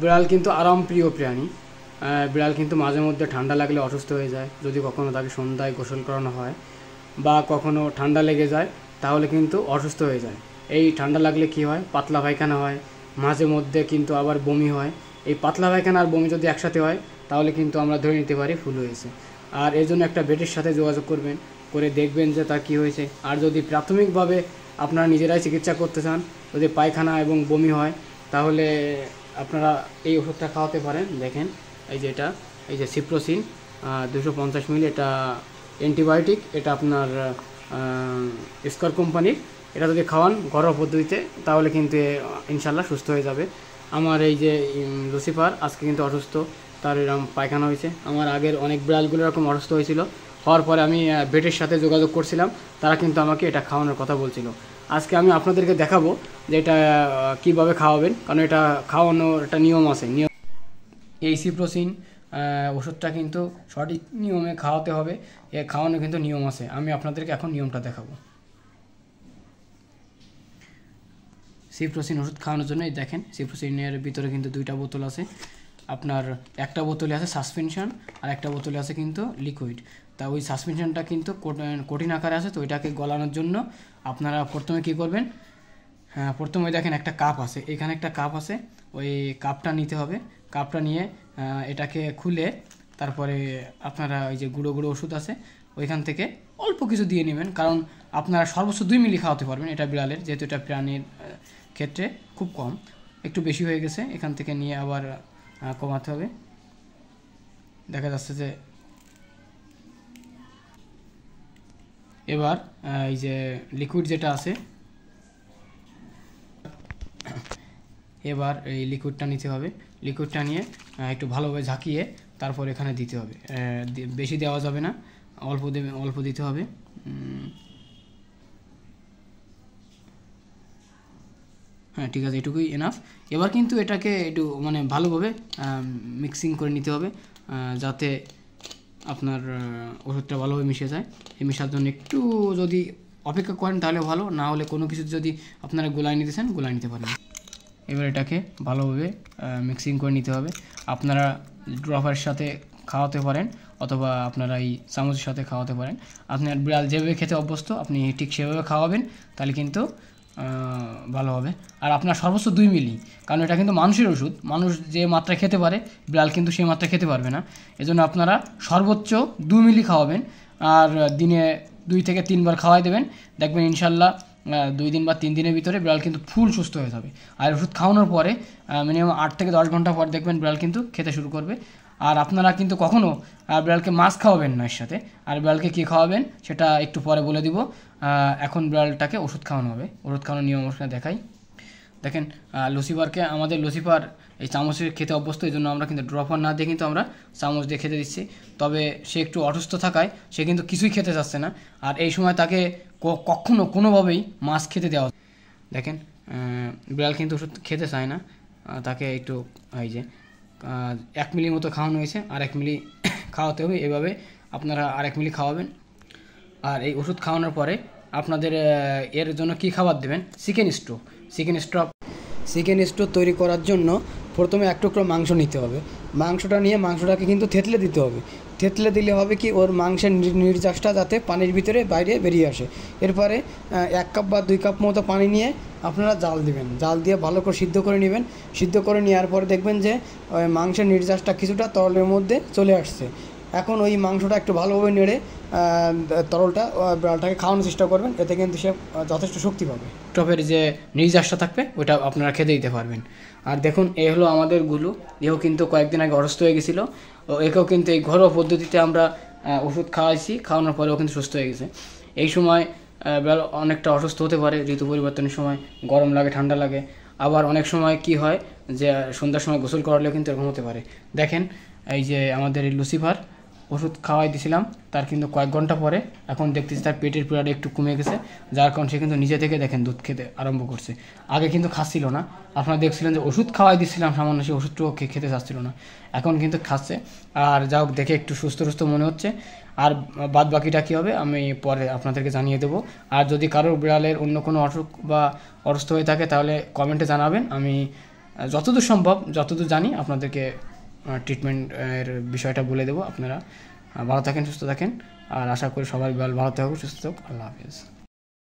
বিড়াল কিন্তু আরাম প্রিয় প্রাণী। বিড়াল কিন্তু মাঝে মধ্যে ঠান্ডা লাগলে অসুস্থ হয়ে যায়। যদি কখনও তাকে সন্ধ্যায় গোসল করানো হয় বা কখনও ঠান্ডা লেগে যায় তাহলে কিন্তু অসুস্থ হয়ে যায়। এই ঠান্ডা লাগলে কি হয়, পাতলা পায়খানা হয়, মাঝে মধ্যে কিন্তু আবার বমি হয়। এই পাতলা পায়খানা আর বমি যদি একসাথে হয় তাহলে কিন্তু আমরা ধরে নিতে পারি ফুল হয়েছে। আর এর জন্য একটা ভেটের সাথে যোগাযোগ করবেন, করে দেখবেন যে তার কী হয়েছে। আর যদি প্রাথমিকভাবে আপনারা নিজেরাই চিকিৎসা করতে চান, যদি পায়খানা এবং বমি হয় তাহলে আপনারা এই ওষুধটা খাওয়াতে পারেন। দেখেন এই যে এটা, এই যে সিপ্রোসিন 250 মিলি, এটা অ্যান্টিবায়োটিক, এটা আপনার স্কয়ার কোম্পানির। এটা যদি খাওয়ান ঘরোয়া পদ্ধতিতে তাহলে কিন্তু ইনশাল্লাহ সুস্থ হয়ে যাবে। আমার এই যে লুসিফার আজকে কিন্তু অসুস্থ, তার এরকম পায়খানা হয়েছে। আমার আগের অনেক বিড়ালগুলো এরকম অসুস্থ হয়েছিল, হওয়ার পরে আমি ভেটের সাথে যোগাযোগ করছিলাম, তারা কিন্তু আমাকে এটা খাওয়ানোর কথা বলছিল। আজকে আমি আপনাদেরকে দেখাবো যে এটা কীভাবে খাওয়াবেন, কারণ এটা খাওয়ানোর একটা নিয়ম আছে। এই সিপ্রোসিন ওষুধটা কিন্তু সঠিক নিয়মে খাওয়াতে হবে, এ খাওয়ানোর কিন্তু নিয়ম আছে। আমি আপনাদেরকে এখন নিয়মটা দেখাবো। সিপ্রোসিন ওষুধ খাওয়ানোর জন্য এই দেখেন, সিপ্রোসিনের ভিতরে কিন্তু 2টা বোতল আছে। আপনার একটা বোতলে আছে সাসপেনশন আর একটা বোতলে আছে কিন্তু লিকুইড। তা ওই সাসপেনশনটা কিন্তু কঠিন আকারে আছে, তো ওইটাকে গলানোর জন্য আপনারা প্রথমে কী করবেন, প্রথমে দেখেন একটা কাপ আছে, এখানে একটা কাপ আছে, ওই কাপটা নিতে হবে। কাপটা নিয়ে এটাকে খুলে তারপরে আপনারা ওই যে গুঁড়ো গুঁড়ো ওষুধ আছে ওইখান থেকে অল্প কিছু দিয়ে নেবেন, কারণ আপনারা সর্বোচ্চ 2 মিলি খাওয়াতে পারবেন এটা বিড়ালের, যেহেতু এটা প্রাণীর ক্ষেত্রে খুব কম। একটু বেশি হয়ে গেছে, এখান থেকে নিয়ে আবার কমাতে হবে। দেখা যাচ্ছে যে এবার এই যে লিকুইড যেটা আছে, এবার এই লিকুইডটা নিতে হবে। লিকুইডটা নিয়ে একটু ভালোভাবে ঝাঁকিয়ে তারপর এখানে দিতে হবে। বেশি দেওয়া যাবে না, অল্প দিতে হবে। হ্যাঁ ঠিক আছে, এটুকুই এনাফ। এবার কিন্তু এটাকে একটু মানে ভালোভাবে মিক্সিং করে নিতে হবে, যাতে আপনার ওষুধটা ভালোভাবে মিশে যায়। এই মেশার জন্য একটু যদি অপেক্ষা করেন তাহলে ভালো, না হলে কোনো কিছু যদি আপনারা গোলায় নিতে চান গোলায় নিতে পারেন। এবার এটাকে ভালোভাবে মিক্সিং করে নিতে হবে। আপনারা ড্রপারের সাথে খাওয়াতে পারেন অথবা আপনারা এই চামচের সাথে খাওয়াতে পারেন। আপনার বিড়াল যেভাবে খেতে অভ্যস্ত আপনি ঠিক সেভাবে খাওয়াবেন, তাহলে কিন্তু ভালো হবে। আর আপনার সর্বোচ্চ 2 মিলি, কারণ এটা কিন্তু মানুষের ওষুধ, মানুষ যে মাত্রা খেতে পারে বিড়াল কিন্তু সেই মাত্রা খেতে পারবে না। এজন্য আপনারা সর্বোচ্চ 2 মিলি খাওয়াবেন, আর দিনে 2 থেকে 3 বার খাওয়াই দেবেন। দেখবেন ইনশাল্লাহ 2 দিন বা 3 দিনের ভিতরে বিড়াল কিন্তু ফুল সুস্থ হয়ে যাবে। আর ওষুধ খাওয়ানোর পরে মিনিমাম 8 থেকে 10 ঘন্টা পর দেখবেন বিড়াল কিন্তু খেতে শুরু করবে। আর আপনারা কিন্তু কখনও বিড়ালকে মাছ খাওয়াবেন না এর সাথে। আর বিড়ালকে কী খাওয়াবেন সেটা একটু পরে বলে দিব। এখন বিড়ালটাকে ওষুধ খাওয়ানো হবে। ওষুধ খাওয়ানোর নিয়ম আপনাকে দেখাই। দেখেন লুসিফারকে, আমাদের লুসিফার এই চামচের খেতে অভ্যস্ত, এই জন্য আমরা কিন্তু ড্রপার না দিয়ে কিন্তু আমরা চামচ দিয়ে খেতে দিচ্ছি। তবে সে একটু অসুস্থ থাকায় সে কিন্তু কিছুই খেতে চাচ্ছে না, আর এই সময় তাকে কখনো কোনোভাবেই মাছ খেতে দেওয়া। দেখেন বিড়াল কিন্তু ওষুধ খেতে চায় না, তাকে একটু এই যে 1 মিলির মতো খাওয়ানো হয়েছে, আর 1 মিলি খাওয়াতে হবে। এভাবে আপনারা আর 1 মিলি খাওয়াবেন। আর এই ওষুধ খাওয়ানোর পরে আপনাদের এর জন্য কি খাবার দেবেন, চিকেন স্টু তৈরি করার জন্য প্রথমে 1 টুকরো মাংস নিতে হবে। মাংসটা নিয়ে মাংসটাকে কিন্তু থেতলে দিতে হবে। থেতলে দিলে হবে কি, ওর মাংসের নির্যাসটা যাতে পানির ভিতরে বাইরে বেরিয়ে আসে। এরপরে 1 কাপ বা 2 কাপ মতো পানি নিয়ে আপনারা জাল দিবেন, জাল দিয়ে ভালো করে সিদ্ধ করে নেবেন। সিদ্ধ করে নেওয়ার পরে দেখবেন যে ওই মাংসের নির্যাসটা কিছুটা তরলের মধ্যে চলে আসছে। এখন ওই মাংসটা একটু ভালোভাবে নেড়ে তরলটা বিড়ালটাকে খাওয়ানোর চেষ্টা করবেন, এতে কিন্তু সে যথেষ্ট শক্তি পাবে। টপের যে নির্যাসটা থাকবে ওইটা আপনারা খেতে দিতে পারবেন। আর দেখুন এই হলো আমাদের গুলু, এও কিন্তু কয়েকদিন আগে অসুস্থ হয়ে গেছিলো। একেও কিন্তু এই ঘরোয়া পদ্ধতিতে আমরা ওষুধ খাওয়াইছি, খাওয়ানোর পরেও কিন্তু সুস্থ হয়ে গেছে। এই সময় বিড়াল অনেকটা অসুস্থ হতে পারে, ঋতু পরিবর্তনের সময় গরম লাগে, ঠান্ডা লাগে। আবার অনেক সময় কি হয় যে সন্ধ্যার সময় গোসল করালেও কিন্তু এরকম হতে পারে। দেখেন এই যে আমাদের এই লুসিফার ওষুধ খাওয়াই দিয়েছিলাম, তার কিন্তু কয়েক ঘন্টা পরে এখন দেখতেছি তার পেটের পীড়াটা একটু কমে গেছে, যার কারণে সে কিন্তু নিজে থেকে দেখেন দুধ খেতে আরম্ভ করছে। আগে কিন্তু খাচ্ছিল না, আপনারা দেখছিলেন যে ওষুধ খাওয়াই দিচ্ছিলাম সামান্য, সে ওষুধটাও খেতে চাচ্ছিল না, এখন কিন্তু খাচ্ছে। আর যা হোক দেখে একটু সুস্থ মনে হচ্ছে। আর বাদ বাকিটা কী হবে আমি পরে আপনাদেরকে জানিয়ে দেবো। আর যদি কারোর বিড়ালের অন্য কোনো অসুখ বা অসুস্থ হয়ে থাকে তাহলে কমেন্টে জানাবেন, আমি যতদূর সম্ভব, যতদূর জানি আপনাদেরকে ট্রিটমেন্টের বিষয়টা বলে দেবো। আপনারা ভালো থাকেন, সুস্থ থাকেন, আর আশা করি সবাই ভালো থাকুক, সুস্থ থাকুক। আল্লাহ হাফিজ।